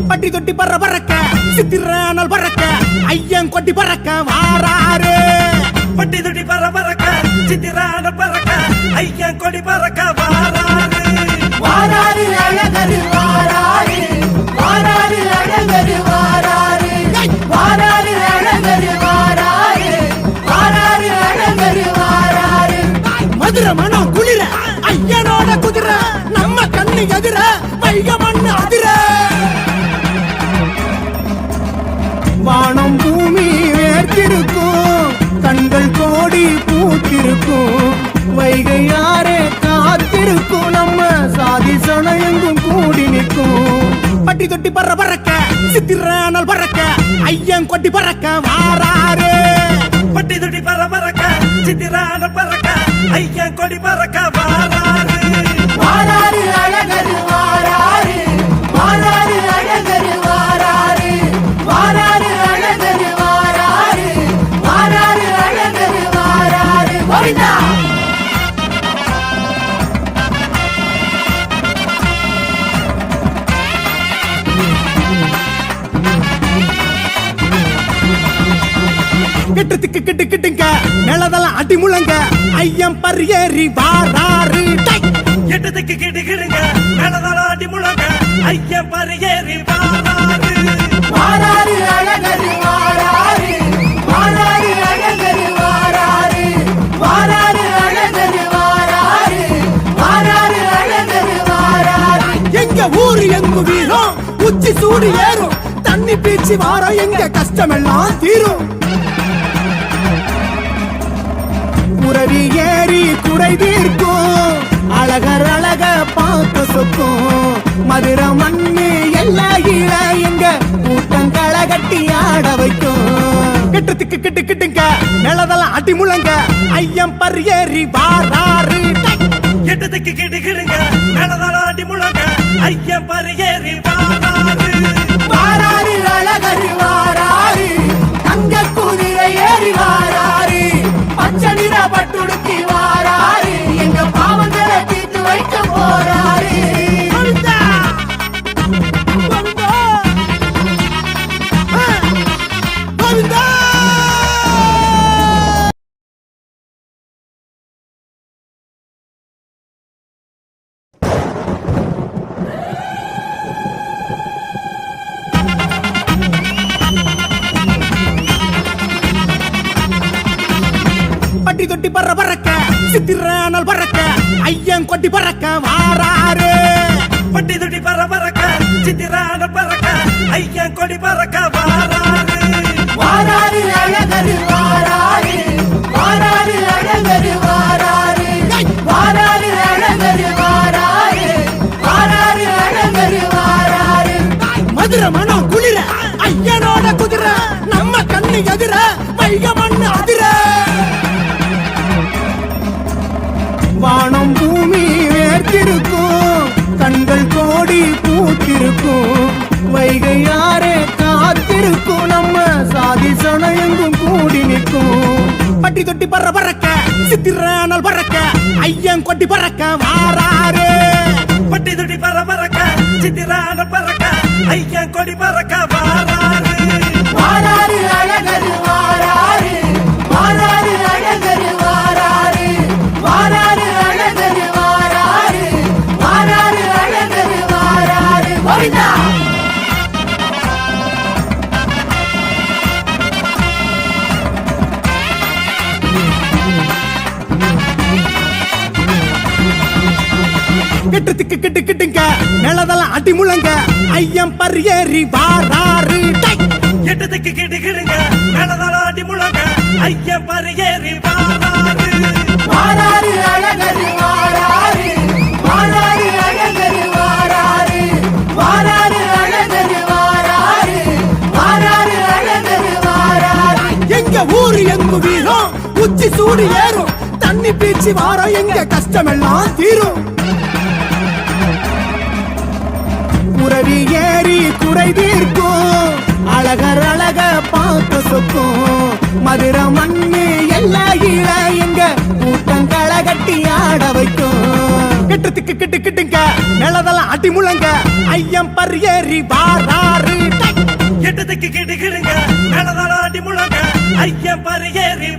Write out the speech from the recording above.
பட்டி தொட்டி பற பறக்க சித்திரானல் பறக்க ஐயன் கொட்டி பறக்க வாராரு. பட்டி தொட்டி பற பறக்க சித்திரானல் பறக்க ஐயன் கொடி பறக்க வாராரு. வாராரு அழகரு வாராரு, வாராரு அழகரு வாராரு, வாராரு அழகரு வாராரு, வாராரு அழகரு வாராரு. மதுரை மனம் குளிர ஐயனோட குதிரை நம்ம கண்ணு எதிர வைக மண்ணு அதிர. வானம் பூமி வேர்த்திருக்கும், கண்கள் கோடி பூத்திருக்கும், வைகை யாரே காத்திருக்கும், நம்ம சாதி சனயங்கும் கூடி நிற்கும். பட்டி தொட்டி பற பறக்க சித்திரானல் பறக்க ஐயன் கொட்டி பறக்க வாராரு. பட்டி தொட்டி பற பறக்க சித்திரானல் பறக்க ஐயன் கொடி பறக்க வாராரு. வாராரு அழகரு வாராரு, வாராரு அழகரு வாராரு, வாராரு அழகரு வாராரு, வாராரு அழகரு வாராரு. கோவிந்தா கெட்டுக்கு கிட்டு கிட்டுங்க நிலதெல்லாம் அடி முழங்க ஐயன் பரியேறி வாராரு. எட்டத்துக்கு கிடுகிடுங்க மேலதாடி முழங்க ஐயன் பரியேறி வாராரு. வாராரு அழகரு வாராரு, வாராரு அழகரு வாராரு, வாராரு அழகரு வாராரு, வாராரு அழகரு வாராரு. எங்க ஊரு எங்கு வீரம் உச்சி சூடு ஏறும், தண்ணி பீச்சி வாரம் எங்க கஷ்டமெல்லாம் தீரும். குறவி ஏறி குறை தீர்க்கும், அழகர் அழக பார்க்க சொக்கும், மதுரை மண்ணு எல்லா ஈழ எங்க கூட்டங்களை கட்டி ஆட வைக்கும். கெட்டத்துக்கு கிட்டு கிட்டுங்க நிலதெல்லாம் அடி முழங்க ஐயன் பரியேறி வாராரு. எட்டத்துக்கு கிடுகிடுங்க மேலதாடி முழங்க ஐயன் பரியேறி வாராரு. வாராரு அழகரு வாராரு, தங்க குதிரை ஏறி வாராரு, பச்சை நிற பட்டுடுத்தி வாராரு, எங்க பாவங்களை தீர்த்து வைக்க போறாரு. கோவிந்தா! கோவிந்தா! கோவிந்தா! பட்டி தொட்டி பற பறக்க சித்திரானல் பறக்க ஐயன் கொட்டி பறக்க வாராரு. பட்டி தொட்டி பற பறக்க சித்திரானல் பறக்க ஐயன் கொடி பறக்க வாராரு. வாராரு அழகரு வாராரு, வாராரு அழகரு வாராரு, வாராரு அழகரு வாராரு, வாராரு அழகரு வாராரு. மதுரை மனம் குளிர ஐயனோட குதிரை நம்ம கண்ணு எதிர வைக மண்ணு அதிர. வானம் பூமி வேர்த்திருக்கும், கண்கள் கோடி பூத்திருக்கும், வைகை யாரே காத்திருக்கும், நம்ம சாதி சனயங்கும் கூடி நிற்கும். பட்டி தொட்டி பற பறக்க சித்திரானல் பறக்க ஐயன் கொட்டி பறக்க வாராரு. பட்டி தொட்டி பற பறக்க சித்திரானல் பறக்க ஐயன் கொடி பறக்க வாராரு. வாராரு அழகரு வாராரு, வாராரு அழகரு வாராரு, வாராரு அழகரு வாராரு, வாராரு அழகரு வாராரு. கோவிந்தா கெட்டத்துக்கு கிட்டு கிட்டுங்க நிலதெல்லாம் அடி முழங்க ஐயன் பரியேறி வாராரு. எட்டத்துக்கு கிடுகிடுங்க மேலதாடி முழங்க ஐயன் பரியேறி வாராரு. வாராரு அழகரு வாராரு, வாராரு அழகரு வாராரு, வாராரு அழகரு வாராரு, வாராரு அழகரு வாராரு. எங்க ஊரு எங்கு வீரம் உச்சி சூடு ஏறும், தண்ணி பீச்சி வாரம் எங்க கஷ்டமெல்லாம் தீரும். குறவி ஏறி குறை தீர்க்கும், அழகர் அழக பார்க்க சொக்கும், மதுரை மண்ணு எல்லா ஈழ எங்க கூட்டங்களை கட்டி ஆட வைக்கும். கெட்டத்துக்கு கிட்டு கிட்டுங்க நிலதெல்லாம் அடி முழங்க ஐயன் பரியேறி வாராரு. கிடுக்கு கிடுங்க நடதாடி முழங்க ஐயன் பரியேறி